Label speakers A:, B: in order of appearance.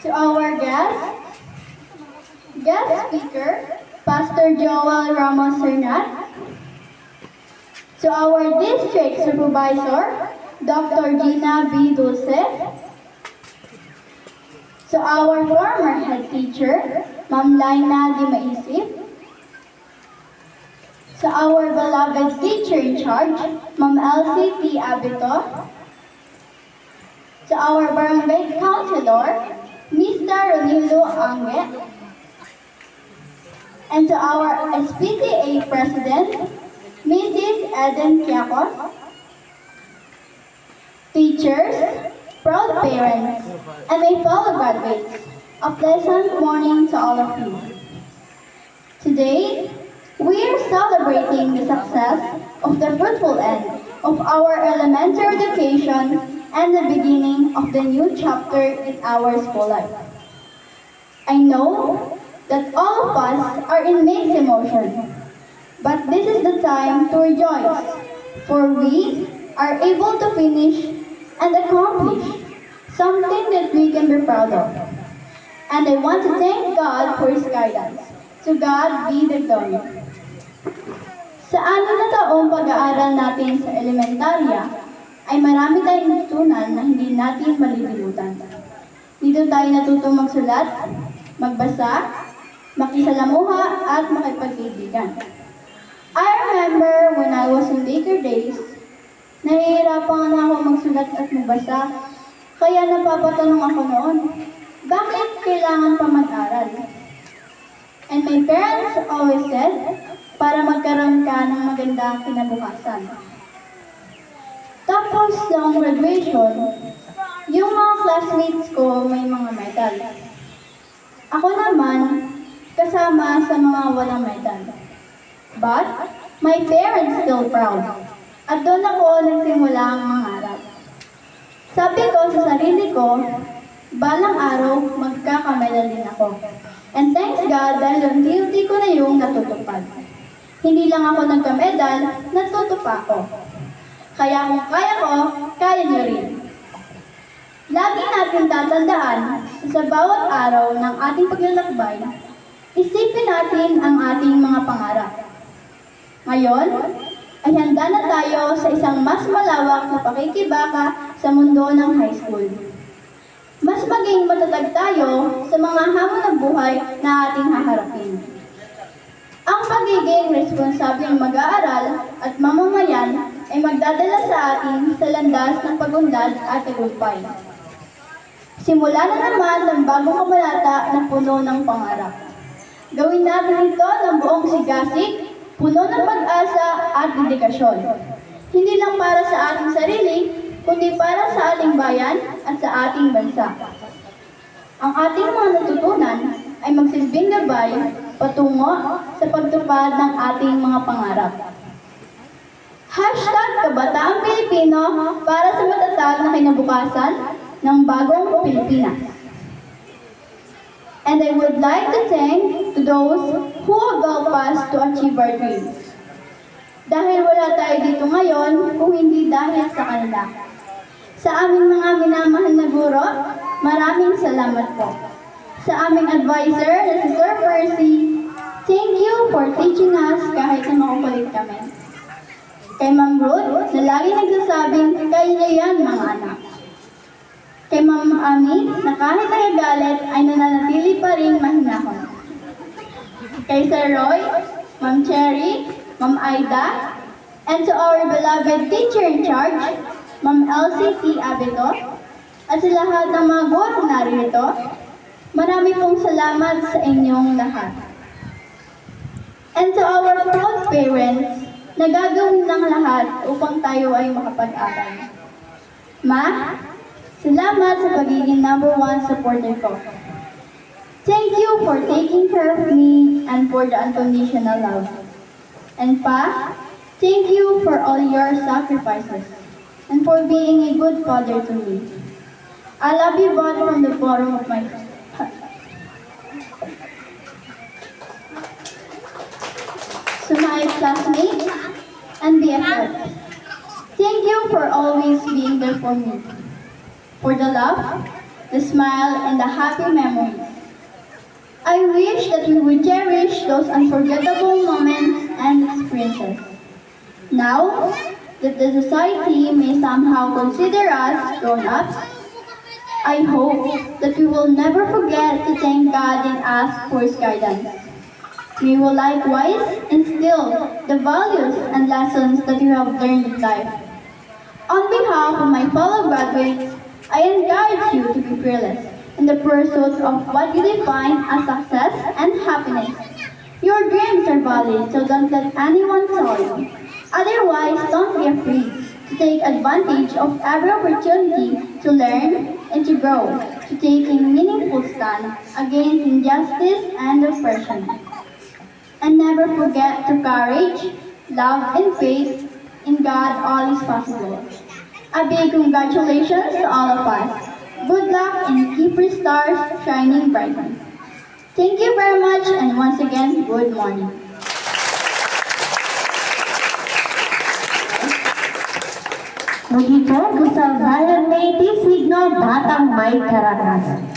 A: To our guest speaker, Pastor Joel Ramos Hernat. To our district supervisor, Dr. Gina B. Dulce. To our former head teacher, Ma'am Laina Di Maisip. To our beloved teacher in charge, Ma'am Elsie T. Abito. To our barangay councilor, Mr. Ronildo Ange. And to our SPTA President, Mrs. Eden Quiacos. Teachers, proud parents, and my fellow graduates, a pleasant morning to all of you. Today, we are celebrating the success of the fruitful end of our elementary education and the beginning of the new chapter in our school life. I know that all of us are in mixed emotion, but this is the time to rejoice, for we are able to finish and accomplish something that we can be proud of. And I want to thank God for His guidance. To God be the glory. Sa 6 na taong pag-aaral natin sa elementarya, ay marami tayong natutunan na hindi natin malilimutan. Dito tayo natutong magsulat, magbasa, makisalamuha, at makipagkaibigan. I remember when I was in Baker days, nahihirapan na ako magsulat at magbasa, kaya napapatanong ako noon, bakit kailangan pa mag-aral? And my parents always said, para magkaroon ka ng magandang kinabukasan. Tapos ng graduation, yung mga classmates ko may mga medal. Ako naman, kasama sa mga walang medal. But, my parents still proud. At doon ako nagsimula ang mangarap. Sabi ko sa sarili ko, balang araw magkakamedal din ako. And thanks God dahil unti-unti ko na yung natutupad. Hindi lang ako nagkamedal, natutupa ko. Kaya kung kaya ko, kaya niyo rin. Lagi natin tatandaan na sa bawat araw ng ating paglalakbay, isipin natin ang ating mga pangarap. Ngayon, ay handa na tayo sa isang mas malawak na pakikibaka sa mundo ng high school. Mas maging matatag tayo sa mga hamon ng buhay na ating haharapin. Ang pagiging responsableng mag-aaral at mamamayan ay magdadala sa atin sa landas ng pagunlad at tagumpay. Simula na naman ng bagong kabanata na puno ng pangarap. Gawin natin ito ng buong sigasig, puno ng pag-asa at dedikasyon. Hindi lang para sa ating sarili, kundi para sa ating bayan at sa ating bansa. Ang ating mga natutunan ay magsilbing gabay patungo sa pagtupad ng ating mga pangarap. #Kabataang Pilipino para sa matatag na kinabukasan ng bagong Pilipinas. And I would like to thank to those who have helped us to achieve our dreams. Dahil wala tayo dito ngayon kung hindi dahil sa kanila. Sa aming mga minamahal na guro, maraming salamat po. Sa aming advisor na si Sir Percy, thank you for teaching us kahit na makukulit kami. Kay Ma'am Ruth, na lagi nagsasabing, kaya niyo yan mga anak. Kay Ma'am Ami, na kahit nagagalit ay nananatili pa rin mahinahon. Kay Sir Roy, Ma'am Cherry, Ma'am Aida, and to our beloved teacher in charge, Ma'am Elsie T. Abito, at sa lahat ng mga gurong narito, marami pong salamat sa inyong lahat. And to our proud parents, na gagawin ng lahat upang tayo ay makapag-aral. Ma, salamat sa pagiging #1 supporter ko. Thank you for taking care of me and for the unconditional love. And Pa, thank you for all your sacrifices and for being a good father to me. I love you both from the bottom of my heart. To my classmates and BFF, thank you for always being there for for me. For the love, the smile, and the happy memories. I wish that we would cherish those unforgettable moments and experiences. Now that the society may somehow consider us grown-ups, I hope that we will never forget to thank God and ask for His guidance. May we likewise instill the values and lessons that we have learned in life. On behalf of my fellow graduates, I encourage you to be fearless in the pursuit of what you define as success and happiness. Your dreams are valid, so don't let anyone tell you. Otherwise, don't be afraid to take advantage of every opportunity to learn and to grow, to take a meaningful stand against injustice and oppression. And never forget to courage, love, and faith in God all is possible. A big congratulations to all of us. Good luck and keep your stars shining brightly. Thank you very much and once again, good morning.
B: Muli po, Kusal Zion Native Signal, Batang May Karanasan.